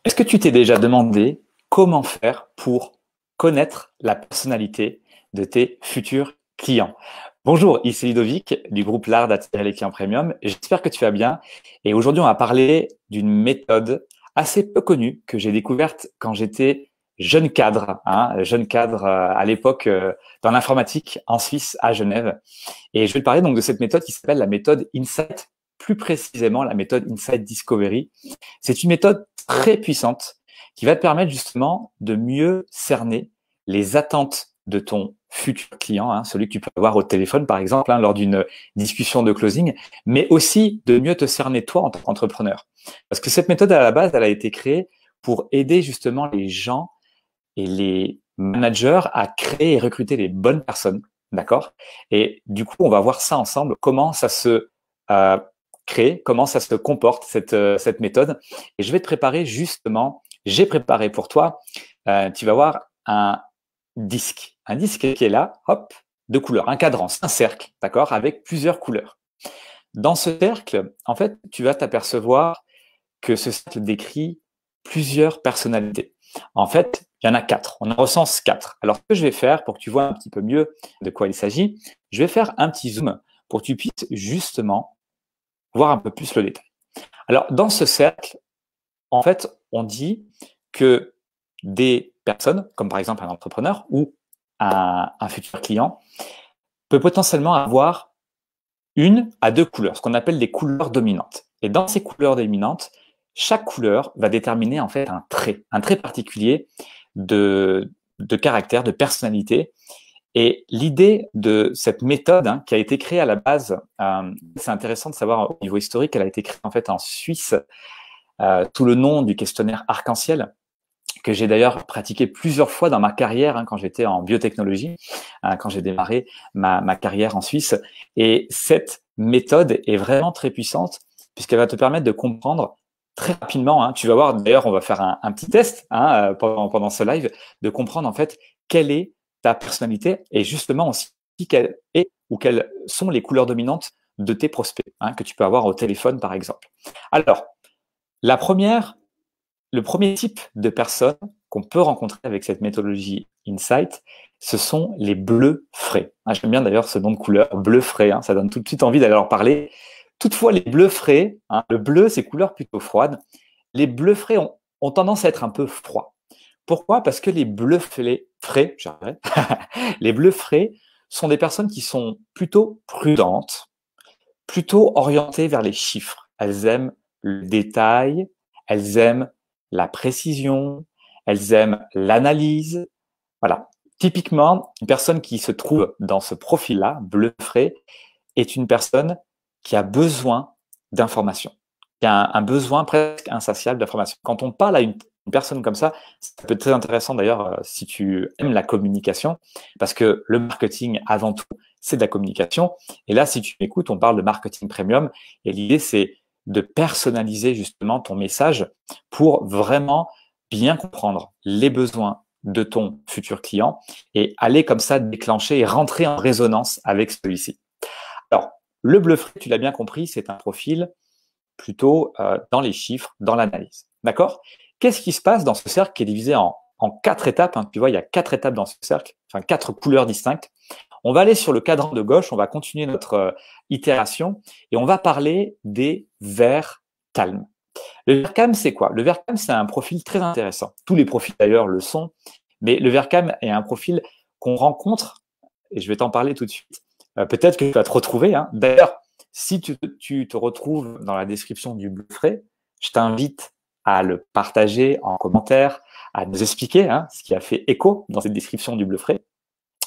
Est-ce que tu t'es déjà demandé comment faire pour connaître la personnalité de tes futurs clients? Bonjour, ici Ludovic du groupe L'Art d'attirer les clients premium. J'espère que tu vas bien. Et aujourd'hui, on va parler d'une méthode assez peu connue que j'ai découverte quand j'étais jeune cadre à l'époque dans l'informatique en Suisse, à Genève. Et je vais te parler donc de cette méthode qui s'appelle la méthode Insight, plus précisément la méthode Insight Discovery. C'est une méthode très puissante qui va te permettre justement de mieux cerner les attentes de ton futur client, celui que tu peux avoir au téléphone par exemple, lors d'une discussion de closing, mais aussi de mieux te cerner toi en tant qu'entrepreneur. Parce que cette méthode à la base, elle a été créée pour aider justement les gens et les managers à créer et recruter les bonnes personnes, d'accord? Et du coup, on va voir ça ensemble, comment ça se euh, crée, comment ça se comporte, cette méthode. Et je vais te préparer justement, j'ai préparé pour toi, tu vas voir un disque qui est là, hop, de couleurs, un cadran, un cercle, d'accord, avec plusieurs couleurs. Dans ce cercle, en fait, tu vas t'apercevoir que ce cercle décrit plusieurs personnalités. En fait, il y en a 4. On en recense 4. Alors, ce que je vais faire pour que tu vois un petit peu mieux de quoi il s'agit, je vais faire un petit zoom pour que tu puisses justement voir un peu plus le détail. Alors, dans ce cercle, en fait, on dit que des personnes, comme par exemple un entrepreneur ou un futur client, peut potentiellement avoir une à deux couleurs, ce qu'on appelle des couleurs dominantes. Et dans ces couleurs dominantes, chaque couleur va déterminer en fait un trait particulier de caractère, de personnalité. Et l'idée de cette méthode qui a été créée à la base, c'est intéressant de savoir au niveau historique, elle a été créée en fait en Suisse sous le nom du questionnaire Arc-en-Ciel, que j'ai d'ailleurs pratiqué plusieurs fois dans ma carrière quand j'étais en biotechnologie, quand j'ai démarré ma carrière en Suisse. Et cette méthode est vraiment très puissante puisqu'elle va te permettre de comprendre très rapidement. Tu vas voir, d'ailleurs, on va faire un petit test pendant ce live, de comprendre en fait quelle est ta personnalité et justement aussi quelle est ou quelles sont les couleurs dominantes de tes prospects que tu peux avoir au téléphone, par exemple. Alors, la première le premier type de personnes qu'on peut rencontrer avec cette méthodologie Insight, ce sont les bleus frais. J'aime bien d'ailleurs ce nom de couleur, bleu frais, ça donne tout de suite envie d'aller leur parler. Toutefois, les bleus frais, le bleu, c'est couleur plutôt froide. Les bleus frais ont tendance à être un peu froids. Pourquoi? Parce que les bleus frais, les bleus frais sont des personnes qui sont plutôt prudentes, plutôt orientées vers les chiffres. Elles aiment le détail, elles aiment la précision, elles aiment l'analyse. Voilà. Typiquement, une personne qui se trouve dans ce profil-là, bleu frais, est une personne qui a besoin d'informations, qui a un besoin presque insatiable d'informations. Quand on parle à une personne comme ça peut être très intéressant d'ailleurs si tu aimes la communication, parce que le marketing, avant tout, c'est de la communication. Et là, si tu m'écoutes, on parle de marketing premium. Et l'idée, c'est de personnaliser justement ton message pour vraiment bien comprendre les besoins de ton futur client et aller comme ça déclencher et rentrer en résonance avec celui-ci. Alors, le bleu frais, tu l'as bien compris, c'est un profil plutôt dans les chiffres, dans l'analyse. D'accord? Qu'est-ce qui se passe dans ce cercle qui est divisé en 4 étapes? Tu vois, il y a 4 étapes dans ce cercle, enfin 4 couleurs distinctes. On va aller sur le cadran de gauche, on va continuer notre itération et on va parler des verts calmes. Le vert calme, c'est quoi? Le vert calme, c'est un profil très intéressant. Tous les profils d'ailleurs le sont, mais le vert calme est un profil qu'on rencontre, et je vais t'en parler tout de suite. Peut-être que tu vas te retrouver. D'ailleurs, si tu te retrouves dans la description du bleu frais, je t'invite à le partager en commentaire, à nous expliquer ce qui a fait écho dans cette description du bleu frais.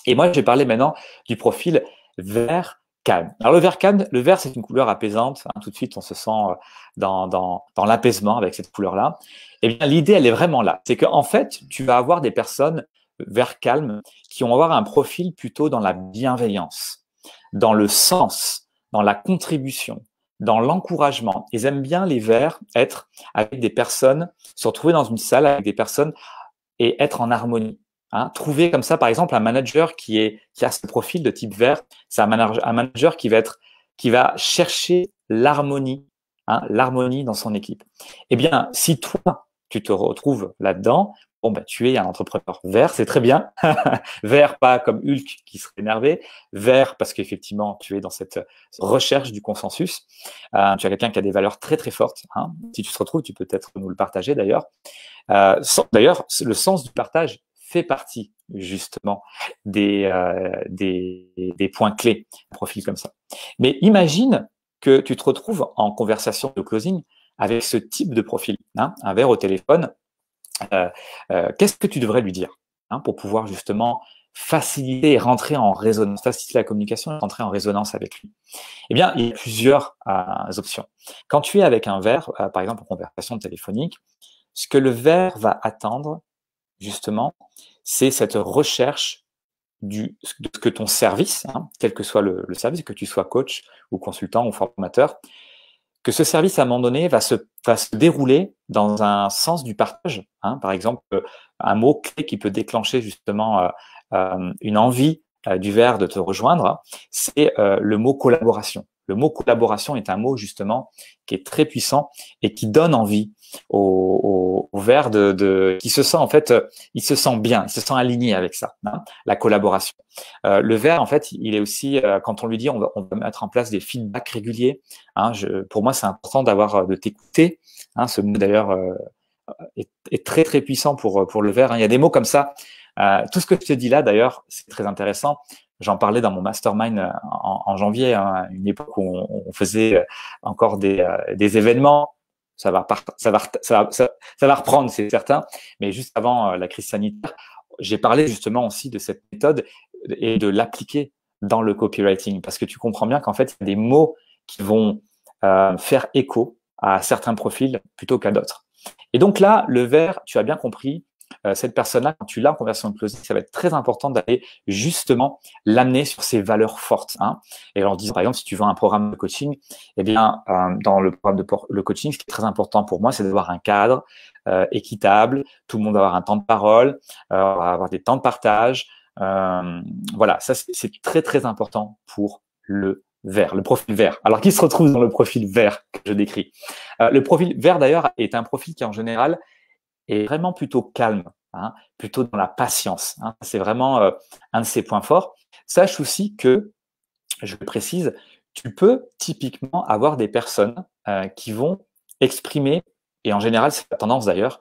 Et moi, je vais parler maintenant du profil vert calme. Alors le vert calme, le vert c'est une couleur apaisante. Tout de suite, on se sent dans l'apaisement avec cette couleur-là. Eh bien, l'idée, elle est vraiment là. C'est qu'en fait, tu vas avoir des personnes vert calme qui vont avoir un profil plutôt dans la bienveillance, dans le sens, dans la contribution, dans l'encouragement. Ils aiment bien les verts être avec des personnes, se retrouver dans une salle avec des personnes et être en harmonie. Trouver comme ça, par exemple, un manager qui a ce profil de type vert, c'est un manager qui va chercher l'harmonie, l'harmonie dans son équipe. Eh bien, si toi, tu te retrouves là-dedans, bon, bah, tu es un entrepreneur vert, c'est très bien. Vert, pas comme Hulk qui serait énervé. Vert, parce qu'effectivement, tu es dans cette recherche du consensus. Tu as quelqu'un qui a des valeurs très, très fortes. Hein. Si tu te retrouves, tu peux peut-être nous le partager d'ailleurs. D'ailleurs, le sens du partage fait partie justement des points clés d'un profil comme ça. Mais imagine que tu te retrouves en conversation de closing avec ce type de profil, hein, un verre au téléphone. Qu'est-ce que tu devrais lui dire, hein, pour pouvoir justement faciliter et rentrer en résonance, faciliter la communication et rentrer en résonance avec lui? Eh bien, il y a plusieurs options. Quand tu es avec un verre, par exemple en conversation téléphonique, ce que le verre va attendre, justement, c'est cette recherche de ce que ton service, hein, quel que soit le service, que tu sois coach ou consultant ou formateur, que ce service, à un moment donné, va se dérouler dans un sens du partage. Hein. Par exemple, un mot-clé qui peut déclencher justement une envie du verre de te rejoindre, c'est le mot collaboration. Le mot collaboration est un mot justement qui est très puissant et qui donne envie au verre qui se sent en fait, il se sent bien, il se sent aligné avec ça, hein, la collaboration. Le verre, en fait, il est aussi, quand on lui dit, on va mettre en place des feedbacks réguliers. Hein, pour moi, c'est important de t'écouter. Hein, ce mot d'ailleurs est très très puissant pour le verre. Hein. Il y a des mots comme ça. Tout ce que je te dis là, d'ailleurs, c'est très intéressant. J'en parlais dans mon mastermind en janvier, hein, une époque où on faisait encore des événements. Ça va reprendre, c'est certain. Mais juste avant la crise sanitaire, j'ai parlé justement aussi de cette méthode et de l'appliquer dans le copywriting, parce que tu comprends bien qu'en fait, il y a des mots qui vont faire écho à certains profils plutôt qu'à d'autres. Et donc là, le vert, tu as bien compris, cette personne-là, quand tu l'as en conversion de closing, ça va être très important d'aller justement l'amener sur ses valeurs fortes. Hein. Et en disant, par exemple, si tu veux un programme de coaching, eh bien, dans le programme de coaching, ce qui est très important pour moi, c'est d'avoir un cadre équitable. Tout le monde va avoir un temps de parole, va avoir des temps de partage. Voilà, ça, c'est très, très important pour le vert, le profil vert. Alors, qui se retrouve dans le profil vert que je décris? Le profil vert, d'ailleurs, est un profil qui, en général, est vraiment plutôt calme, hein, plutôt dans la patience. Hein. C'est vraiment un de ses points forts. Sache aussi que, je le précise, tu peux typiquement avoir des personnes qui vont exprimer, et en général, c'est la tendance d'ailleurs,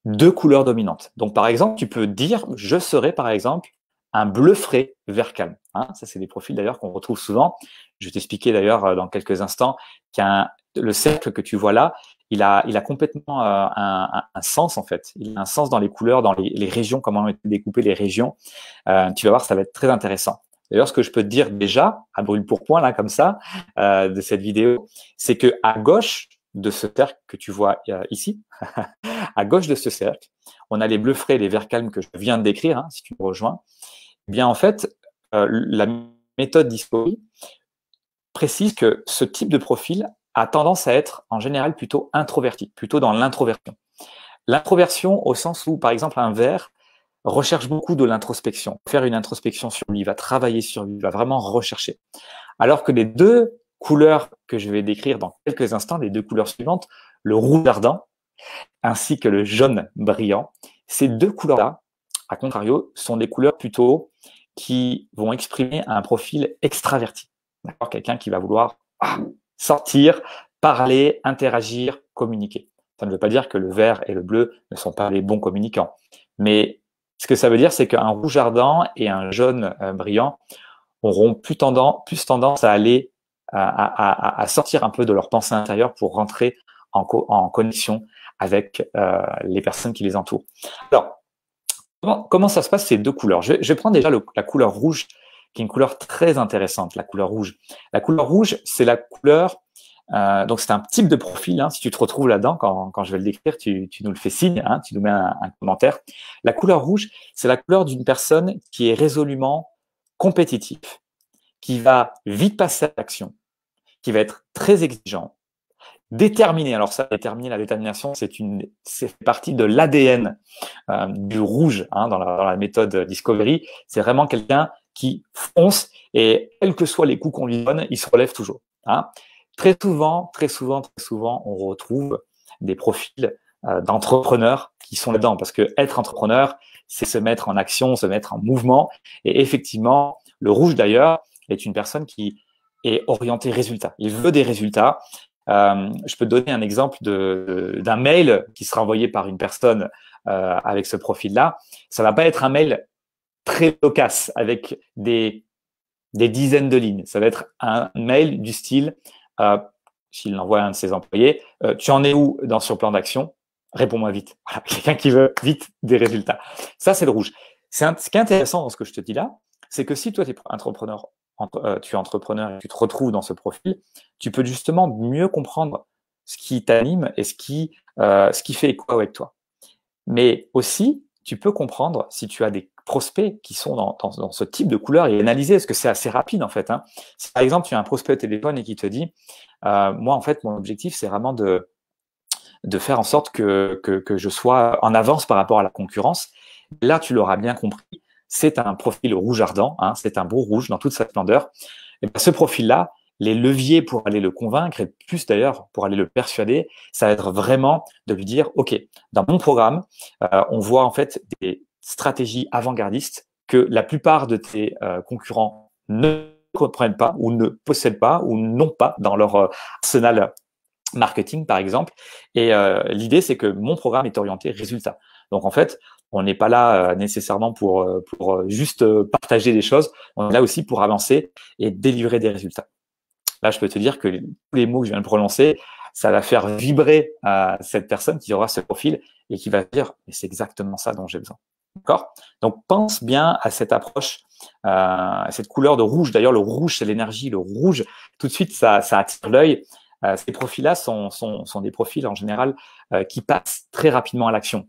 deux couleurs dominantes. Donc, par exemple, tu peux dire, je serai, par exemple, un bleu frais vert calme. Hein. Ça, c'est des profils d'ailleurs qu'on retrouve souvent. Je vais t'expliquer d'ailleurs dans quelques instants le cercle que tu vois là, il a complètement un sens en fait. Il a un sens dans les couleurs, dans les régions, comment ont été découpées les régions. Tu vas voir, ça va être très intéressant. D'ailleurs, ce que je peux te dire déjà, à brûle pour point là, comme ça, de cette vidéo, c'est que à gauche de ce cercle que tu vois ici, à gauche de ce cercle, on a les bleus frais et les verts calmes que je viens de décrire, hein, si tu me rejoins. Eh bien, en fait, la méthode Discovery précise que ce type de profil a tendance à être en général plutôt introverti, plutôt dans l'introversion. L'introversion au sens où, par exemple, un vert recherche beaucoup de l'introspection, faire une introspection sur lui, va travailler sur lui, va vraiment rechercher. Alors que les deux couleurs que je vais décrire dans quelques instants, les deux couleurs suivantes, le rouge ardent ainsi que le jaune brillant, ces deux couleurs-là, à contrario, sont des couleurs plutôt qui vont exprimer un profil extraverti. D'accord ? Quelqu'un qui va vouloir sortir, parler, interagir, communiquer. Ça ne veut pas dire que le vert et le bleu ne sont pas les bons communicants. Mais ce que ça veut dire, c'est qu'un rouge ardent et un jaune brillant auront plus tendance à aller à sortir un peu de leur pensée intérieure pour rentrer en connexion avec les personnes qui les entourent. Alors, comment ça se passe ces deux couleurs? Je vais prendre déjà la couleur rouge, qui est une couleur très intéressante, la couleur rouge. La couleur rouge, c'est la couleur, donc c'est un type de profil, hein, si tu te retrouves là-dedans, quand je vais le décrire, tu nous le fais signe, hein, tu nous mets un commentaire. La couleur rouge, c'est la couleur d'une personne qui est résolument compétitive, qui va vite passer à l'action, qui va être très exigeant, déterminé. Alors ça, la détermination, c'est partie de l'ADN du rouge, hein, dans la méthode Discovery. C'est vraiment quelqu'un qui fonce et quels que soient les coups qu'on lui donne, il se relève toujours. Hein. Très souvent, on retrouve des profils d'entrepreneurs qui sont là-dedans. Parce que être entrepreneur, c'est se mettre en action, se mettre en mouvement. Et effectivement, le rouge d'ailleurs est une personne qui est orientée résultat. Il veut des résultats. Je peux te donner un exemple d'un mail qui sera envoyé par une personne avec ce profil-là. Ça va pas être un mail très loquace avec des dizaines de lignes. Ça va être un mail du style, s'il l'envoie à un de ses employés, tu en es où dans ce plan d'action? Réponds-moi vite. Voilà, quelqu'un qui veut vite des résultats. Ça, c'est le rouge. Ce qui est intéressant dans ce que je te dis là, c'est que si toi, tu es entrepreneur, tu es entrepreneur et tu te retrouves dans ce profil, tu peux justement mieux comprendre ce qui t'anime et ce qui fait écho avec toi. Mais aussi, tu peux comprendre si tu as des prospects qui sont dans ce type de couleur et analyser, parce que c'est assez rapide en fait. Hein. Si par exemple, tu as un prospect au téléphone et qui te dit, moi en fait, mon objectif, c'est vraiment de faire en sorte que je sois en avance par rapport à la concurrence. Là, tu l'auras bien compris, c'est un profil rouge ardent, hein, c'est un beau rouge dans toute sa splendeur. Et bien, ce profil-là, les leviers pour aller le convaincre, et plus d'ailleurs pour aller le persuader, ça va être vraiment de lui dire, OK, dans mon programme, on voit en fait des stratégies avant-gardistes que la plupart de tes concurrents ne comprennent pas ou ne possèdent pas ou n'ont pas dans leur arsenal marketing, par exemple. Et l'idée, c'est que mon programme est orienté résultat. Donc, en fait, on n'est pas là nécessairement pour juste partager des choses. On est là aussi pour avancer et délivrer des résultats. Là, je peux te dire que tous les mots que je viens de prononcer, ça va faire vibrer cette personne qui aura ce profil et qui va dire « mais c'est exactement ça dont j'ai besoin ». D'accord? Donc, pense bien à cette approche, à cette couleur de rouge. D'ailleurs, le rouge, c'est l'énergie. Le rouge, tout de suite, ça attire l'œil. Ces profils-là sont des profils en général qui passent très rapidement à l'action.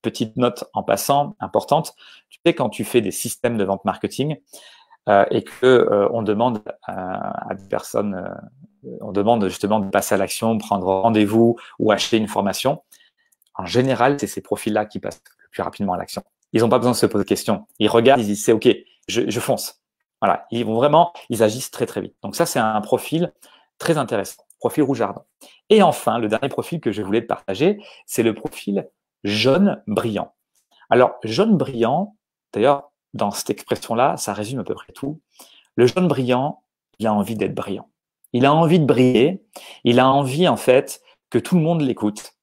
Petite note en passant, importante, tu sais, quand tu fais des systèmes de vente marketing et que on demande à des personnes, on demande justement de passer à l'action, prendre rendez-vous ou acheter une formation, en général, c'est ces profils-là qui passent le plus rapidement à l'action. Ils n'ont pas besoin de se poser de questions. Ils regardent, ils disent, c'est OK, je fonce. Voilà, ils agissent très, très vite. Donc ça, c'est un profil très intéressant, profil rouge ardent. Et enfin, le dernier profil que je voulais te partager, c'est le profil jaune brillant. Alors, jaune brillant, d'ailleurs, dans cette expression-là, ça résume à peu près tout. Le jaune brillant, il a envie d'être brillant. Il a envie de briller. Il a envie, en fait, que tout le monde l'écoute.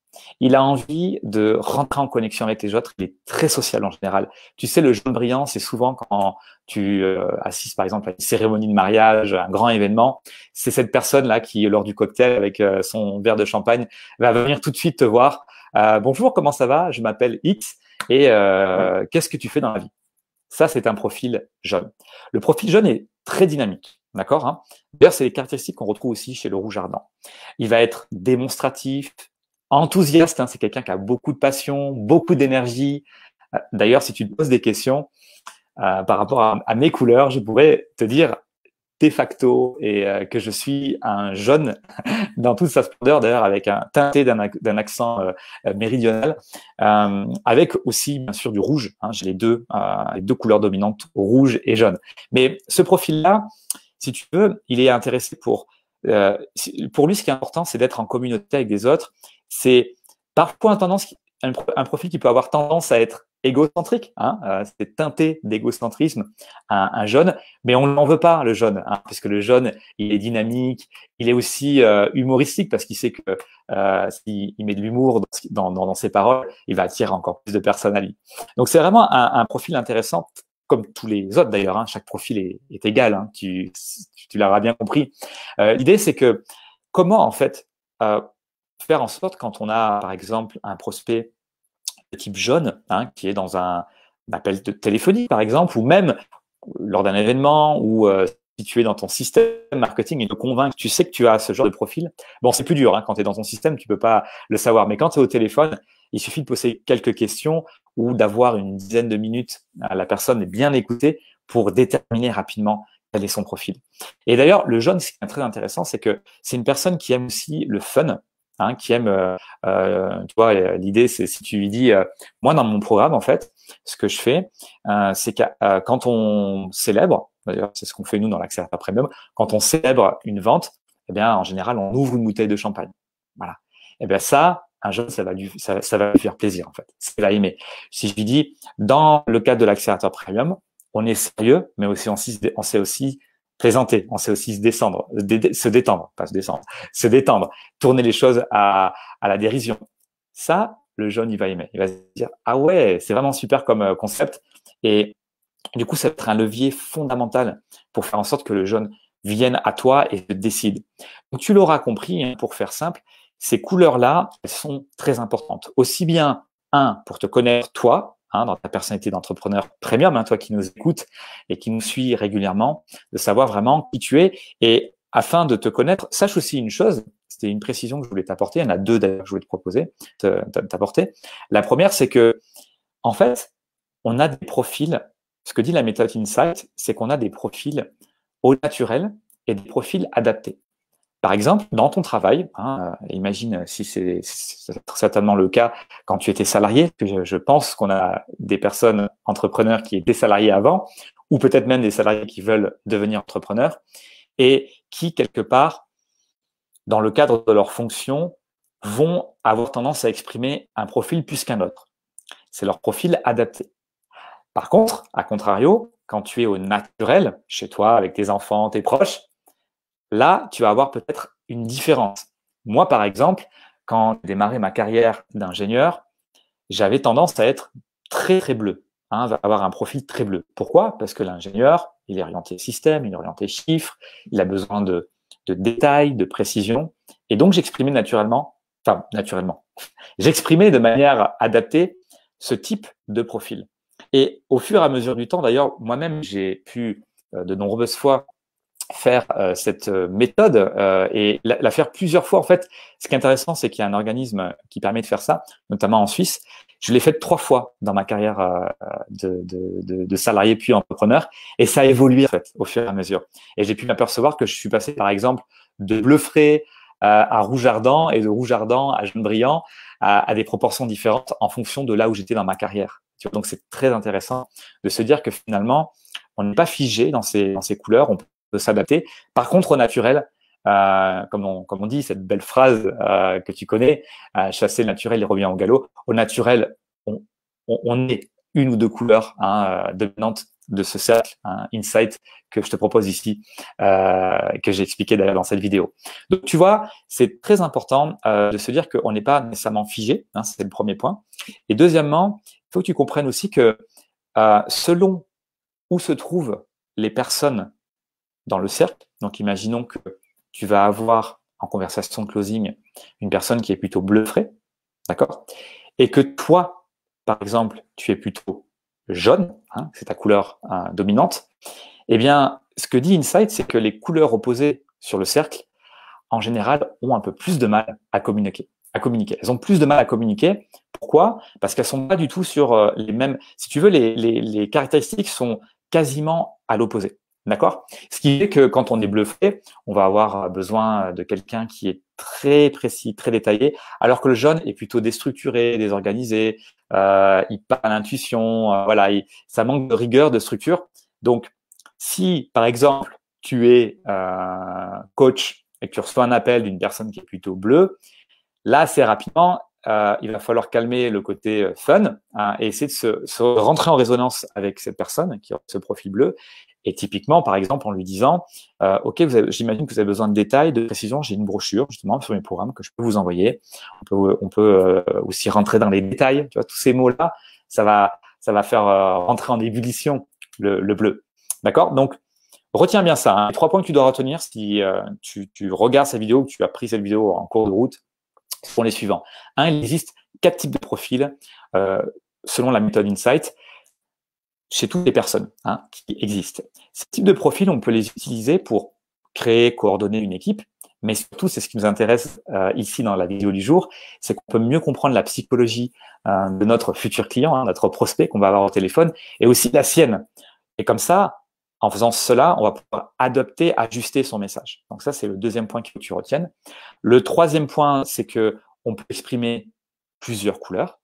Il a envie de rentrer en connexion avec les autres. Il est très social en général. Tu sais, le jaune brillant, c'est souvent quand tu assistes, par exemple, à une cérémonie de mariage, un grand événement. C'est cette personne-là qui, lors du cocktail avec son verre de champagne, va venir tout de suite te voir. Bonjour, comment ça va? Je m'appelle X et qu'est-ce que tu fais dans la vie? Ça, c'est un profil jaune. Le profil jaune est très dynamique, d'accord, hein? D'ailleurs, c'est les caractéristiques qu'on retrouve aussi chez le rouge ardent. Il va être démonstratif, enthousiaste, hein, c'est quelqu'un qui a beaucoup de passion, beaucoup d'énergie. D'ailleurs, si tu te poses des questions par rapport à mes couleurs, je pourrais te dire de facto et que je suis un jaune dans toute sa splendeur, d'ailleurs avec un teinté d'un accent méridional, avec aussi bien sûr du rouge. Hein, j'ai les deux couleurs dominantes, rouge et jaune. Mais ce profil-là, si tu veux, il est intéressé pour lui, ce qui est important, c'est d'être en communauté avec des autres. C'est parfois un profil qui peut avoir tendance à être égocentrique, hein, c'est teinté d'égocentrisme, un jaune, mais on ne l'en veut pas, le jaune, hein, puisque le jaune, il est dynamique, il est aussi humoristique, parce qu'il sait que s'il met de l'humour dans ses paroles, il va attirer encore plus de personnes à lui. Donc, c'est vraiment un profil intéressant, comme tous les autres d'ailleurs, hein, chaque profil est égal, hein, tu l'auras bien compris. L'idée, c'est que comment, en fait, faire en sorte, quand on a, par exemple, un prospect de type jaune, hein, qui est dans un appel de téléphonie, par exemple, ou même lors d'un événement, ou si tu es dans ton système marketing et de convaincre, tu sais que tu as ce genre de profil. Bon, c'est plus dur, hein, quand tu es dans ton système, tu peux pas le savoir. Mais quand tu es au téléphone, il suffit de poser quelques questions ou d'avoir une dizaine de minutes à la personne et bien écouter pour déterminer rapidement quel est son profil. Et d'ailleurs, le jaune, ce qui est très intéressant, c'est que c'est une personne qui aime aussi le fun, hein, qui aime, tu vois, l'idée, c'est si tu lui dis, moi, dans mon programme, en fait, ce que je fais, c'est que quand on célèbre, d'ailleurs, c'est ce qu'on fait nous dans l'accélérateur premium, quand on célèbre une vente, eh bien, en général, on ouvre une bouteille de champagne. Voilà. Eh bien, ça, un jeune, ça va lui faire plaisir, en fait. Il va aimer. Si je lui dis, dans le cadre de l'accélérateur premium, on est sérieux, mais aussi on sait aussi plaisanter, on sait aussi se détendre, pas se descendre, se détendre, tourner les choses à la dérision. Ça, le jeune, il va aimer. Il va se dire, ah ouais, c'est vraiment super comme concept. Et du coup, ça va être un levier fondamental pour faire en sorte que le jeune vienne à toi et se décide. Donc, tu l'auras compris, hein, pour faire simple, ces couleurs-là, elles sont très importantes. Aussi bien, pour te connaître toi, hein, dans ta personnalité d'entrepreneur premium, hein, toi qui nous écoutes et qui nous suis régulièrement, de savoir vraiment qui tu es. Et afin de te connaître, sache aussi une chose, c'était une précision que je voulais t'apporter, il y en a deux d'ailleurs que je voulais te proposer, t'apporter. La première, c'est que, en fait, on a des profils, ce que dit la méthode Insight, c'est qu'on a des profils au naturel et des profils adaptés. Par exemple, dans ton travail, hein, imagine si c'est certainement le cas quand tu étais salarié, que je pense qu'on a des personnes entrepreneurs qui étaient salariés avant, ou peut-être même des salariés qui veulent devenir entrepreneurs, et qui, quelque part, dans le cadre de leur fonction, vont avoir tendance à exprimer un profil plus qu'un autre. C'est leur profil adapté. Par contre, à contrario, quand tu es au naturel, chez toi, avec tes enfants, tes proches, là, tu vas avoir peut-être une différence. Moi, par exemple, quand j'ai démarré ma carrière d'ingénieur, j'avais tendance à être très, très bleu, hein, avoir un profil très bleu. Pourquoi? Parce que l'ingénieur, il est orienté système, il est orienté chiffres, il a besoin de détails, de précision. Et donc, j'exprimais j'exprimais de manière adaptée ce type de profil. Et au fur et à mesure du temps, d'ailleurs, moi-même, j'ai pu de nombreuses fois faire cette méthode et la faire plusieurs fois. En fait, ce qui est intéressant, c'est qu'il y a un organisme qui permet de faire ça, notamment en Suisse. Je l'ai fait 3 fois dans ma carrière de salarié puis entrepreneur, et ça a évolué en fait au fur et à mesure. Et j'ai pu m'apercevoir que je suis passé, par exemple, de bleu frais à rouge ardent et de rouge ardent à jaune brillant à des proportions différentes en fonction de là où j'étais dans ma carrière. Donc, c'est très intéressant de se dire que finalement, on n'est pas figé dans ces couleurs, on peut s'adapter. Par contre, au naturel, comme on dit, cette belle phrase que tu connais, chasser le naturel et revient au galop. Au naturel, on est une ou deux couleurs dominantes de ce cercle, insight que je te propose ici, que j'ai expliqué d'ailleurs dans cette vidéo. Donc, tu vois, c'est très important de se dire qu'on n'est pas nécessairement figé, hein, c'est le premier point. Et deuxièmement, il faut que tu comprennes aussi que selon où se trouvent les personnes dans le cercle, donc imaginons que tu vas avoir en conversation de closing une personne qui est plutôt bleu frais, d'accord, et que toi, par exemple, tu es plutôt jaune, hein, c'est ta couleur dominante, eh bien, ce que dit Insight, c'est que les couleurs opposées sur le cercle, en général, ont un peu plus de mal à communiquer. Elles ont plus de mal à communiquer. Pourquoi? Parce qu'elles sont pas du tout sur les mêmes. Si tu veux, les caractéristiques sont quasiment à l'opposé. D'accord? Ce qui fait que quand on est bluffé, on va avoir besoin de quelqu'un qui est très précis, très détaillé, alors que le jaune est plutôt déstructuré, désorganisé, il part à l'intuition, voilà, ça manque de rigueur, de structure. Donc, si par exemple tu es coach et que tu reçois un appel d'une personne qui est plutôt bleue, là, assez rapidement, il va falloir calmer le côté fun, hein, et essayer de se rentrer en résonance avec cette personne qui a ce profil bleu. Et typiquement, par exemple, en lui disant, OK, j'imagine que vous avez besoin de détails, de précision. J'ai une brochure justement sur mes programmes que je peux vous envoyer. On peut aussi rentrer dans les détails. Tu vois, tous ces mots-là, ça va faire rentrer en ébullition le bleu. D'accord? Donc, retiens bien ça, hein. Les 3 points que tu dois retenir si tu regardes cette vidéo, que tu as pris cette vidéo en cours de route, sont les suivants. Il existe 4 types de profils selon la méthode Insight chez toutes les personnes qui existent. Ces types de profils, on peut les utiliser pour créer, coordonner une équipe, mais surtout, c'est ce qui nous intéresse ici dans la vidéo du jour, c'est qu'on peut mieux comprendre la psychologie de notre futur client, notre prospect qu'on va avoir au téléphone, et aussi la sienne. Et comme ça, en faisant cela, on va pouvoir adapter, ajuster son message. Donc ça, c'est le deuxième point qu'il faut que tu retiennes. Le troisième point, c'est que on peut exprimer plusieurs couleurs.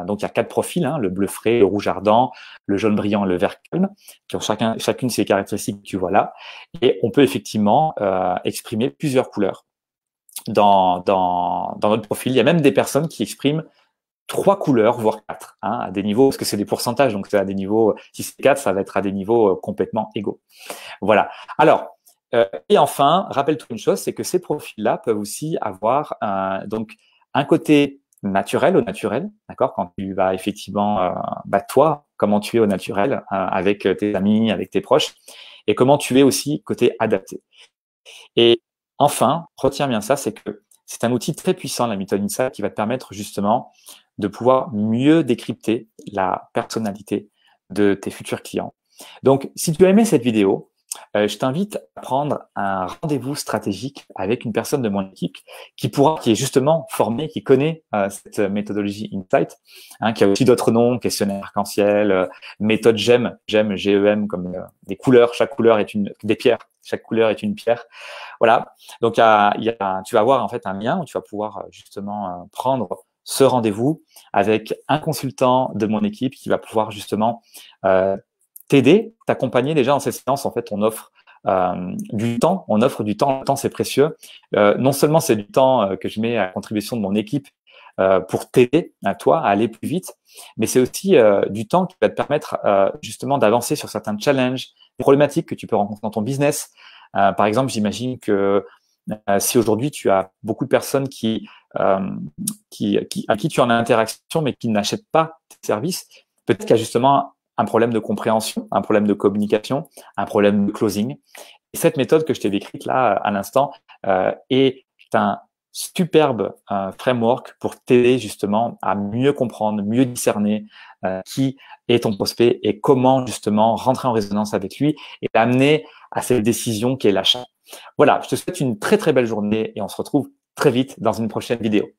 Donc il y a 4 profils, le bleu frais, le rouge ardent, le jaune brillant et le vert calme, qui ont chacune ces caractéristiques que tu vois là. Et on peut effectivement exprimer plusieurs couleurs. dans notre profil. Il y a même des personnes qui expriment 3 couleurs, voire 4, hein, à des niveaux, parce que c'est des pourcentages, donc c'est à des niveaux, si c'est 4, ça va être à des niveaux complètement égaux. Voilà. Alors, et enfin, rappelle-toi une chose, c'est que ces profils-là peuvent aussi avoir donc un côté naturel au naturel, d'accord, quand tu vas effectivement, toi, comment tu es au naturel, avec tes amis, avec tes proches, et comment tu es aussi côté adapté. Et enfin, retiens bien ça, c'est que c'est un outil très puissant, la méthode Insight, qui va te permettre justement de pouvoir mieux décrypter la personnalité de tes futurs clients. Donc, si tu as aimé cette vidéo, je t'invite à prendre un rendez-vous stratégique avec une personne de mon équipe qui est justement formée, qui connaît cette méthodologie Insight, hein, qui a aussi d'autres noms, questionnaire arc-en-ciel, méthode GEM, GEM, G-E-M, comme des couleurs, chaque couleur est des pierres, chaque couleur est une pierre. Voilà, donc tu vas avoir en fait un lien où tu vas pouvoir justement prendre ce rendez-vous avec un consultant de mon équipe qui va pouvoir justement t'aider, t'accompagner déjà dans cette séance. En fait, on offre du temps, le temps c'est précieux. Non seulement c'est du temps que je mets à contribution de mon équipe pour t'aider à toi à aller plus vite, mais c'est aussi du temps qui va te permettre justement d'avancer sur certains challenges, des problématiques que tu peux rencontrer dans ton business. Par exemple, j'imagine que si aujourd'hui tu as beaucoup de personnes à qui tu es en interaction mais qui n'achètent pas tes services, peut-être qu'il y a justement un problème de compréhension, un problème de communication, un problème de closing. Et cette méthode que je t'ai décrite là à l'instant est un superbe framework pour t'aider justement à mieux comprendre, mieux discerner qui est ton prospect et comment justement rentrer en résonance avec lui et l'amener à cette décision qui est l'achat. Voilà, je te souhaite une très très belle journée et on se retrouve très vite dans une prochaine vidéo.